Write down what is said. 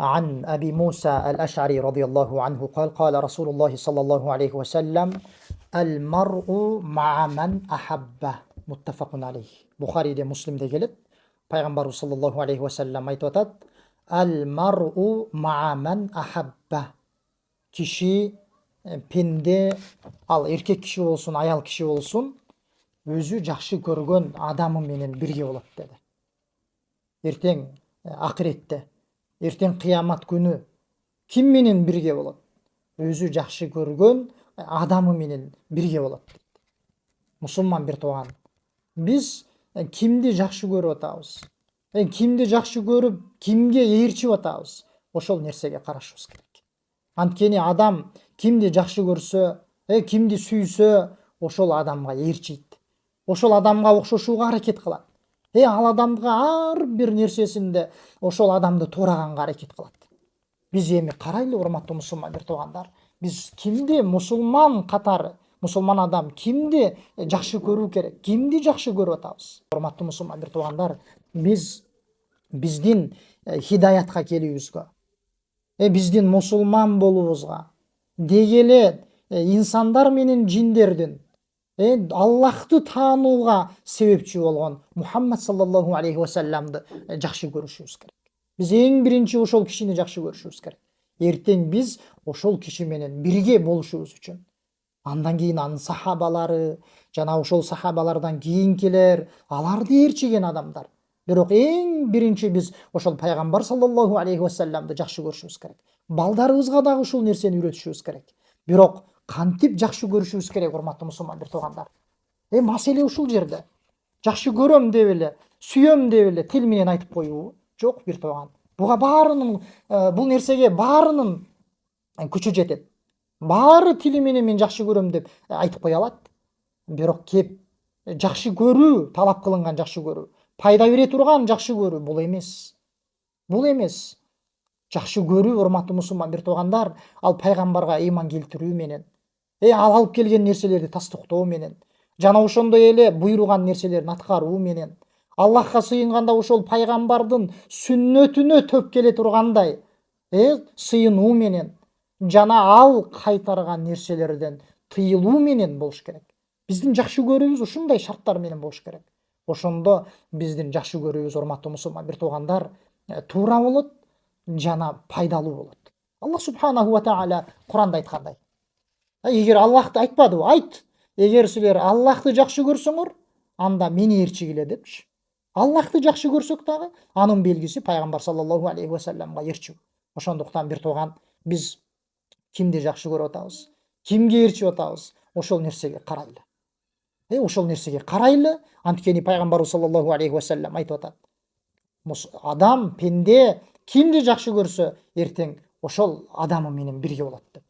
عن أبي موسى الأشعري رضي الله عنه قال قال رسول الله صلى الله عليه وسلم المرء مع من أحبه متفق عليه. Бухари де Муслим де келет. Пайғамбарымыз саллаллаху алейхи уассалам айтып атат: Ал-мар'у ма'a man ahabba. Киши пенде, ал еркек киши болсун, аял киши болсун, өзү жакшы көргөн адамы менен бирге болот деди. Эртең акыретте, эртең кыямат күнү ким менен бирге болот? Өзү жакшы көргөн адамы менен бирге болот дейт. Мусулман бир тууган, биз кимди жакшы көрүп атабыз? Кимди жакшы көрүп, кимге ээрчип атабыз? Ошол нерсеге карашыбыз керек. Анткени адам кимди жакшы көрсө, кимди сүйсө, ошол адамга ээрчийт. Ошол адамга окшошууга аракет кылат. Ал адамга ар бир нерсесинде ошол адамды туураганга аракет кылат. Биз эми карайлы, урматтуу мусулман бир туугандар. Биз кимди мусулман катары, мусулман адам кимди жакшы көрүү керек? Кимди жакшы көрүп атабыз? Урматтуу мусулман бир туугандар, биз биздин хидаятка келүүбүзгө, биздин мусулман болуубузга, деги эле инсандар менен жиндердин Аллахты таанууга себепчи болгон Мухаммад саллаллаху алейхи вассаламды жакшы көрүшүбүз керек. Биз эң биринчи ошол кишини жакшы көрүшүбүз керек. Эртең биз ошол киши менен бирге болушубуз үчүн. Андан кийин анын сахабалары, жана ошол сахабалардан кийинкилер, аларды ээрчиген адамдар. Бирок эң биринчи биз ошол пайгамбар саллаллаху алейхи вассаламды жакшы көрүшүбүз керек. Балдарыбызга дагы ушул нерсени үйрөтүшүбүз керек. Бирок кантип жакшы көрүшүбүз керек, урматтуу мусулман бир туугандар? Маселе ушул жерде. Жакшы көрөм деп эле, сүйөм деп эле тил менен айтып коюу жок бир тууган. Буга баарынын, бул нерсеге баарынын күчү жетет. Баары тили менен мен жакшы көрөм деп айтып кое алат. Бирок кеп жакшы көрүү, талап кылынган жакшы көрүү, пайда бере турган жакшы көрүү бул эмес. Бул эмес. Жакшы көрүү, урматтуу мусулман бир туугандар, ал пайгамбарга ыйман келтирүү менен, ал алып келген нерселерди тастыктоо менен, жана ошондой эле буйруган нерселерин аткаруу менен, Аллахка сыйынганда ошол пайгамбардын сүннөтүнө төп келе тургандай сыйынуу менен, жана ал кайтарган нерселерден тыйылуу менен болуш керек. Биздин жакшы көрүүбүз ушундай шарттар менен болуш керек. Ошондо биздин жакшы көрүүбүз, урматтуу мусулман бир туугандар, туура болот жана пайдалуу болот. Аллах субханаху ва таала Куранда айткандай: эгер Аллахты айтпадыбы? Айт. Эгер силер Аллахты жакшы көрсөңөр, анда мени ээрчигиле депчи. Аллахты жакшы көрсөк дагы, анын белгиси пайгамбар саллаллаху алейхи вассаламга ээрчүү. Ошондуктан бир тууган, биз кимди жакшы көрүп атабыз, кимге ээрчип атабыз, ошол нерсеге карайлы. Ошол нерсеге карайлы. Анткени пайгамбарыбыз саллаллаху алейхи вассалам айтып атат: адам, пенде кимди жакшы көрсө, эртең ошол адамы менен бирге болот деп.